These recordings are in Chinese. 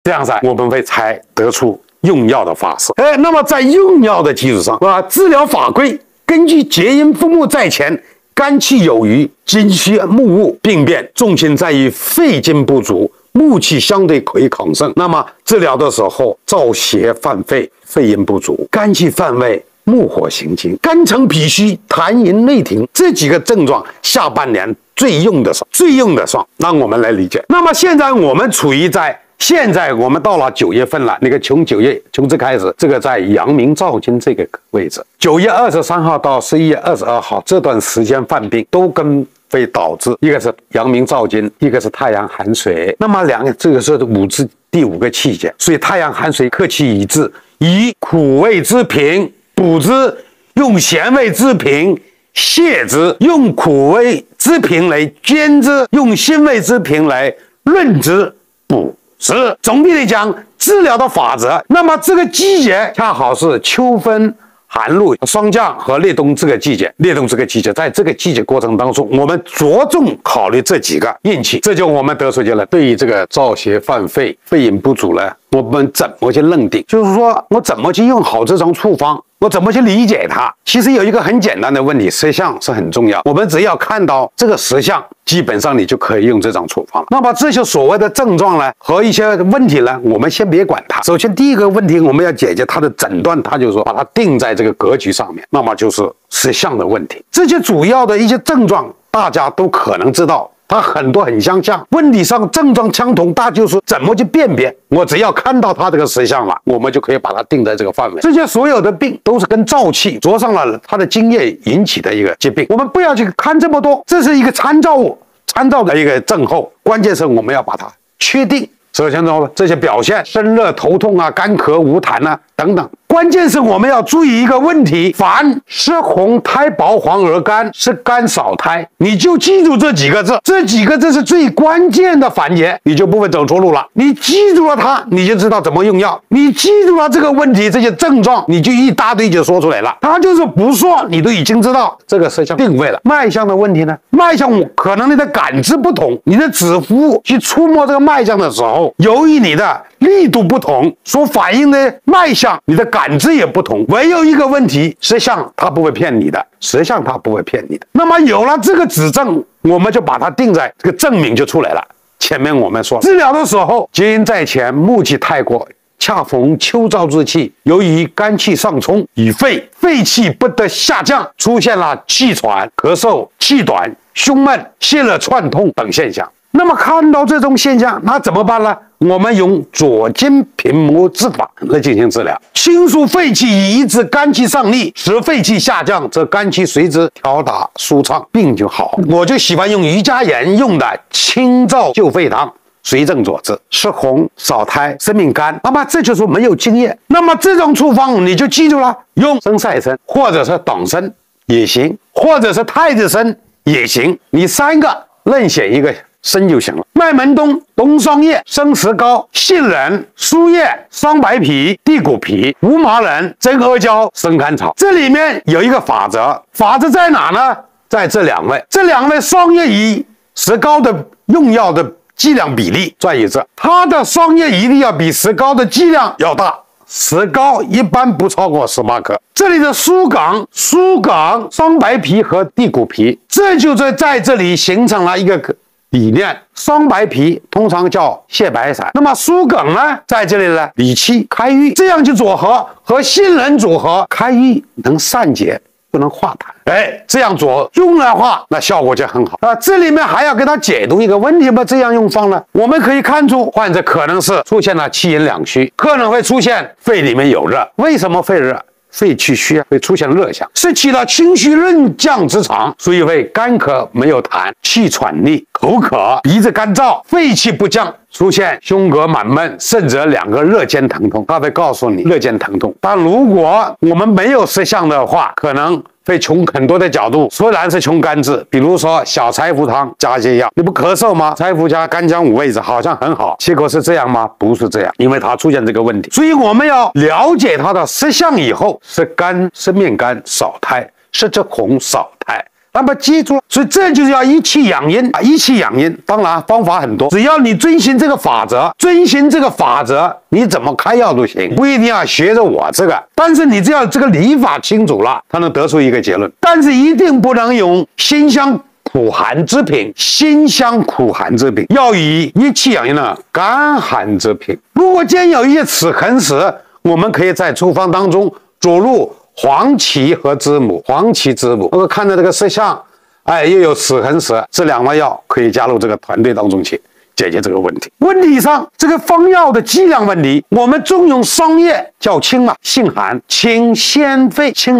这样子我们才得出用药的法式。那么在用药的基础上治疗法规根据结因腹木在前，肝气有余，津虚木物病变，重心在于肺经不足，木气相对可以抗盛。那么治疗的时候，燥邪犯肺，肺阴不足，肝气犯胃，木火行经，肝沉脾虚，痰饮内停，这几个症状下半年最用得上。让我们来理解。那么现在我们处于现在我们到了9月份了，那个从9月开始，这个在阳明燥经这个位置，9月23号到11月22号这段时间犯病都跟肺导致，一个是阳明燥经，一个是太阳寒水。那么这个是第5个气节，所以太阳寒水克气已至，以苦味之平补之，用咸味之平泻之，用苦味之平来煎之，用辛味之平来润之补。总体来讲，治疗的法则，那么这个季节恰好是秋分、寒露、霜降和立冬这个季节。在这个季节过程当中，我们着重考虑这几个运气，这就我们得出结论。对于这个燥邪犯肺、肺阴不足呢，我们怎么去认定？就是说我怎么去用好这种处方？我怎么去理解它？其实有一个很简单的问题，实相是很重要。我们只要看到这个实相，基本上你就可以用这种处方了。那么这些所谓的症状呢，和一些问题呢，我们先别管它。首先第一个问题，我们要解决它的诊断，它就是说把它定在这个格局上面，那么就是实相的问题。这些主要的一些症状，大家都可能知道。它很多很相像，问题上症状相同，大就是怎么去辨别。我只要看到它这个实相了，我们就可以把它定在这个范围。这些所有的病都是跟燥气着上了它的津液引起的一个疾病，我们不要去看这么多，这是一个参照的一个症候，关键是我们要把它确定。首先说这些表现，身热、头痛啊、干咳、无痰啊等等。关键是我们要注意一个问题：凡湿红、苔薄、黄而干，是干少苔，你就记住这几个字。这几个字是最关键的环节，你就不会走错路了。你记住了它，你就知道怎么用药；你记住了这个问题、这些症状，你就一大堆就说出来了。他就是不说，你都已经知道这个实相定位了。脉象的问题呢？脉象可能你的感知不同，你的指腹去触摸这个脉象的时候，由于你的力度不同，所反映的脉象，你的感知也不同。唯有一个问题，实相它不会骗你的，实相它不会骗你的。那么有了这个指证，我们就把它定在这个证明就出来了。前面我们说治疗的时候，结因在前，木气太过，恰逢秋燥之气，由于肝气上冲，与肺气不得下降，出现了气喘、咳嗽、气短、胸闷、泄热串痛等现象。那么看到这种现象，那怎么办呢？我们用左金平摩之法来进行治疗，清肃肺气，以致肝气上逆，使肺气下降，则肝气随之调达舒畅，病就好。我就喜欢用瑜伽炎用的清燥救肺汤，随症佐治，湿红、少苔、生命干。那么这就是没有津液。那么这种处方你就记住了，用生晒参或者是党参也行，或者是太子参也行，你3个任选一个参就行了。麦门冬、冬桑叶、生石膏、杏仁、苏叶、桑白皮、地骨皮、无麻仁、真阿胶、生甘草。这里面有一个法则，法则在哪呢？在这2位，这2位桑叶与石膏的用药的剂量比例在于这，它的桑叶一定要比石膏的剂量要大，石膏一般不超过18克。这里的苏梗、桑白皮和地骨皮，这就在这里形成了一个理念。桑白皮通常叫泻白散，那么苏梗呢，在这里呢理气开郁，这样去组合和杏仁组合，开郁能散结，不能化痰。这样用的话，那效果就很好。这里面还要给他解读一个问题吗？这样用方呢，我们可以看出患者可能是出现了气阴两虚，可能会出现肺里面有热。为什么肺热？肺气虚会出现热象，是起了清虚润降之常，所以会干咳没有痰，气喘逆，口渴，鼻子干燥，肺气不降，出现胸膈满闷，甚至2个热间疼痛。他会告诉你热间疼痛，但如果我们没有实相的话，可能会从很多的角度，虽然是从肝治，比如说小柴胡汤加一些药，你不咳嗽吗？柴胡加干姜5味子好像很好，结果是这样吗？不是这样，因为它出现这个问题，所以我们要了解它的实相以后，是肝是面干少苔，是这红少苔，那么记住了，所以这就是要一气养阴啊！一气养阴，当然方法很多，只要你遵循这个法则，你怎么开药都行，不一定要学着我这个。但是你只要这个理法清楚了，才能得出一个结论。但是一定不能用辛香苦寒之品，要以一气养阴的甘寒之品。如果兼有一些齿痕时，我们可以在处方当中佐入黄芪和知母。如果看到这个色相，又有齿痕时，这两味药可以加入这个团队当中去解决这个问题。问题上，这个方药的剂量问题，我们重用桑叶较轻嘛，性寒，清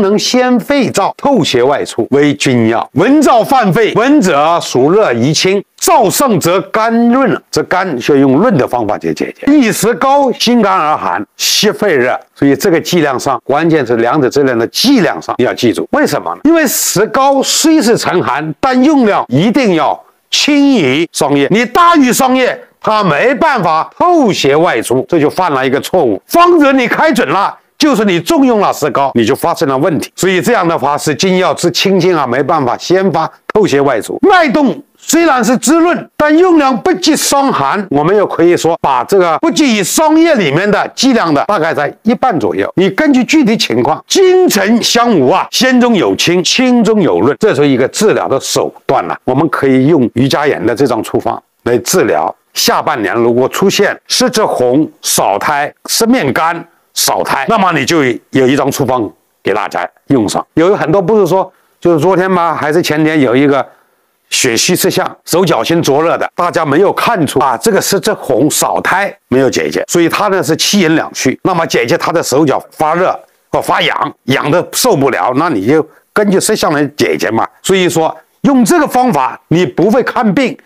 能鲜肺燥，透邪外出，为君药。温燥犯肺，温者暑热宜清，燥盛则肝润，这肝需要用润的方法去解决。一时高，心肝而寒，息肺热。所以这个剂量上，关键是两者质量的剂量上你要记住。为什么呢？因为石膏虽是沉寒，但用量一定要轻于桑叶，你大于桑叶，它没办法透邪外出，这就犯了一个错误。方子你开准了，就是你重用了石膏，你就发生了问题。所以这样的话是金药之清净啊，没办法先发透邪外出。脉动虽然是滋润，但用量不及伤寒。我们又可以说，把这个不及于桑叶里面的剂量的大概在1半左右。你根据具体情况，精诚相伍啊，鲜中有清，清中有润，这是一个治疗的手段了。我们可以用瑜伽炎的这种处方来治疗。下半年如果出现湿质红、少苔、湿面干、少苔，那么你就有一张处方给大家用上。有很多不是说就是昨天吗？还是前天有一个血虚色相，手脚心灼热的，大家没有看出啊，这个湿质红少苔没有解决，所以他呢是气阴两虚，那么解决他的手脚发热或发痒，痒的受不了，那你就根据色相来解决嘛。所以说用这个方法，你不会看病，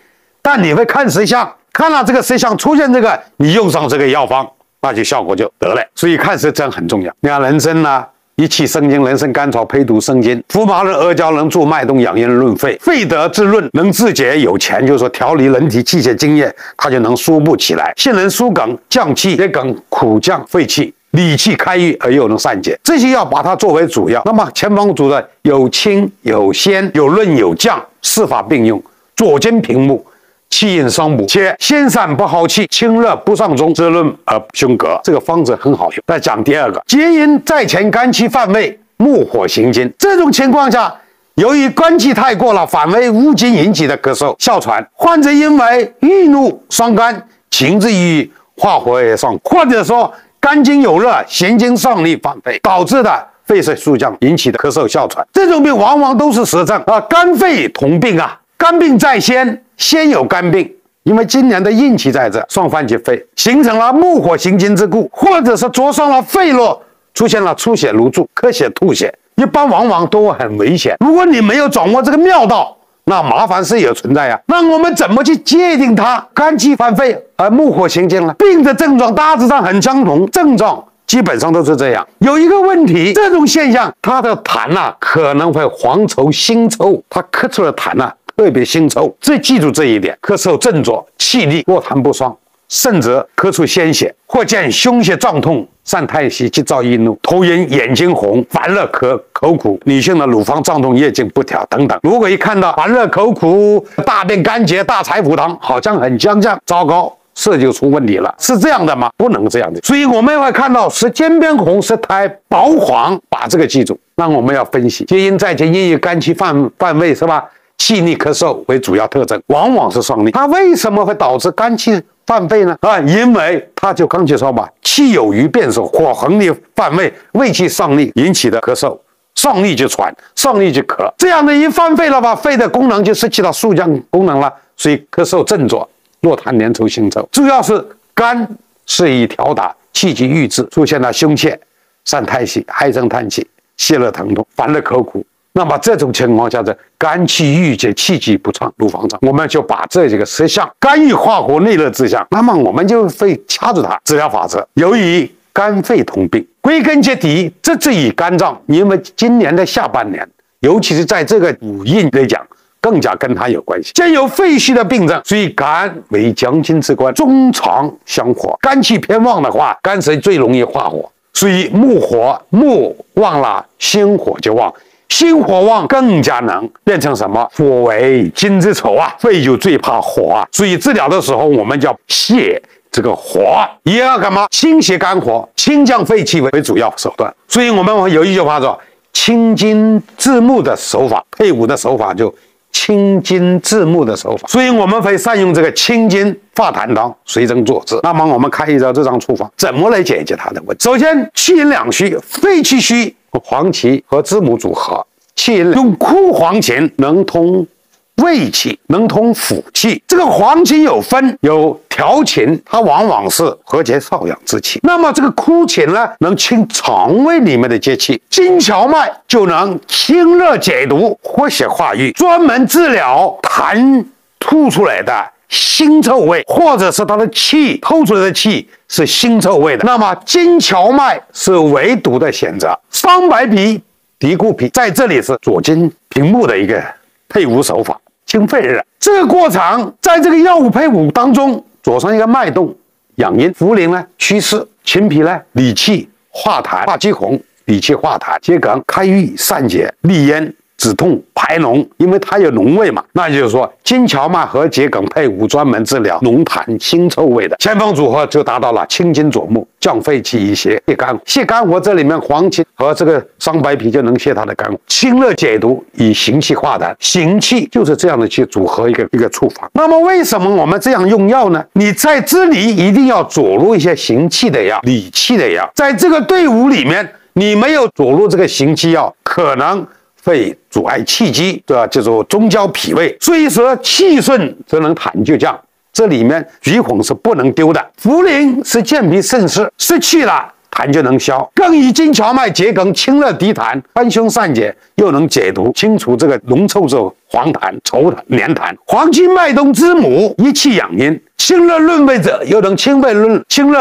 但你会看色相，看到这个色相出现这个，你用上这个药方，那就效果就得了。所以看色真很重要。你看人参呢，一气生津，人参甘草配毒生津，福麻仁阿胶能助脉动养阴润肺，肺得滋润，能治结有钱，就是说调理人体气血津液，它就能舒布起来。杏仁疏梗降气，桔梗苦降肺气，理气开郁而又能散结。这些药把它作为主药，那么前方主的有清有鲜有润有降，四法并用，左肩平目，气阴伤补，且先散不耗气，清热不上中，滋润而胸膈。这个方子很好用。再讲第二个，结阴在前，肝气犯胃，木火行金。这种情况下，由于肝气太过了，反为乌金引起的咳嗽、哮喘，患者因为郁怒伤肝，情志郁化火而上，或者说肝经有热，咸精上逆犯肺，导致的肺色肃降引起的咳嗽、哮喘。这种病往往都是实症啊，肝肺同病啊。肝病在先有肝病，因为今年的运气在这，双犯及肺，形成了木火行金之故，或者是灼伤了肺络，出现了出血如注、咳血、吐血，一般往往都很危险。如果你没有掌握这个妙道，那麻烦是有存在呀。那我们怎么去界定它肝气犯肺而木火行金呢？病的症状大致上很相同，症状基本上都是这样。有一个问题，这种现象，它的痰啊可能会黄稠、腥臭，它咳出的痰啊特别腥臭，记住这一点。咳嗽振作，气力过痰不爽，甚至咳出鲜血，或见胸胁胀痛，散太息，急躁易怒，头晕，眼睛红，烦热口苦，女性的乳房胀痛，月经不调等等。如果一看到烦热口苦、大便干结、大柴胡糖，好像很僵胀，糟糕，这就出问题了。是这样的吗？不能这样的。所以我们会看到是尖边红、是苔薄黄，把这个记住。那我们要分析，结阴在前，因于肝气犯胃，是吧？气逆咳嗽为主要特征，往往是上逆。它为什么会导致肝气犯肺呢？因为它就刚才说吧，气有余变守，火横逆犯胃，胃气上逆引起的咳嗽，上逆就喘，上逆就咳，这样的一犯肺了吧，肺的功能就失去了肃降功能了，所以咳嗽振作，络痰粘稠腥臭。主要是肝是以调达气机郁滞，出现了胸怯、散太息、唉声叹气、泄热疼痛、烦热口苦。那么这种情况下的肝气郁结，气机不畅，乳房胀，我们就把这几个实相，肝郁化火，内热之象，那么我们就会掐住它。治疗法则，由于肝肺同病，归根结底，这至于肝脏，因为今年的下半年，尤其是在这个五运来讲，更加跟它有关系。兼有肺虚的病症，所以肝为将军之官，中藏相火，肝气偏旺的话，肝肾最容易化火。所以木旺了，心火就旺，心火旺更加能变成什么？火为金之仇啊，肺就最怕火啊，所以治疗的时候我们叫泻这个火，也要干嘛？清邪肝火，清降肺气为主要手段。所以我们有一句话说，清金治木的手法，配伍的手法就清金治木的手法。所以我们会善用这个清金化痰汤，随针做治。那么我们看一下这张处方，怎么来解决它的问题？首先，气阴两虚，肺气虚，黄芪和知母组合，气阴用枯黄芪能通胃气，能通腑气。这个黄芪有分，有调芪，它往往是和解瘙痒之气。那么这个枯芪呢，能清肠胃里面的结气。金荞麦就能清热解毒，活血化瘀，专门治疗痰吐出来的腥臭味，或者是它的气透出来的气是腥臭味的。那么金荞麦是围毒的选择，桑白皮、敌固皮在这里是左金平木的一个配伍手法，清肺热。这个过程在这个药物配伍当中，左上一个脉动养阴，茯苓呢祛湿，秦皮呢理气化痰，化肌红，理气化痰，桔梗开郁散结，利咽止痛排脓，因为它有脓味嘛。那就是说，金荞麦和桔梗配伍，专门治疗浓痰腥臭味的前方组合，就达到了清金左目，降肺气一些，泻肝火。泻肝火这里面黄芪和这个桑白皮就能泻它的肝火，清热解毒，以行气化痰。行气就是这样的去组合一个处方。那么为什么我们这样用药呢？你在这里一定要佐入一些行气的药、理气的药，在这个队伍里面，你没有佐入这个行气药，可能会阻碍气机，对吧？就是中焦脾胃，所以说气顺则能痰就降。这里面橘红是不能丢的，茯苓是健脾渗湿，湿气了痰就能消。更以金荞麦、桔梗清热涤痰，宽胸散结，又能解毒，清除这个浓臭之黄痰、稠痰、黏痰。黄芪、麦冬、知母益气养阴，清热润肺者，又能清热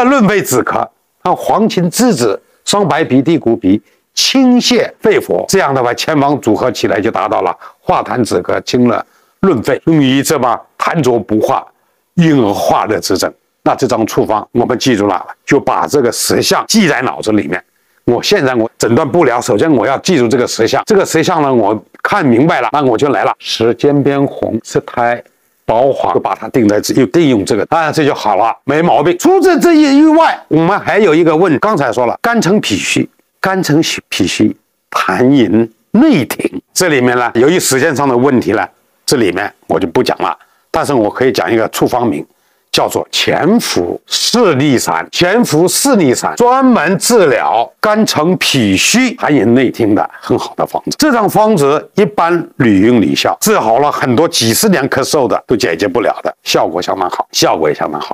润肺止咳。黄芪、栀子、桑白皮、地骨皮清泻肺火，这样的话前方组合起来就达到了化痰止咳、清热润肺，用于这么痰浊不化、阴而化热之症。那这张处方我们记住了，就把这个10项记在脑子里面。现在我诊断不了，首先我要记住这个10项。这个10项呢，我看明白了，那我就来了。舌尖边红，舌苔薄黄，就把它定用这个，当然这就好了，没毛病。除此这以外，我们还有一个问题，刚才说了，肝成脾虚，肝成脾虚，痰饮内停。这里面呢，由于时间上的问题呢，这里面我就不讲了。但是我可以讲一个处方名，叫做前服四逆散。前服四逆散专门治疗肝成脾虚、痰饮内停的很好的方子。这张方子一般屡用屡效，治好了很多几十年咳嗽的都解决不了的，效果相当好，效果也相当好。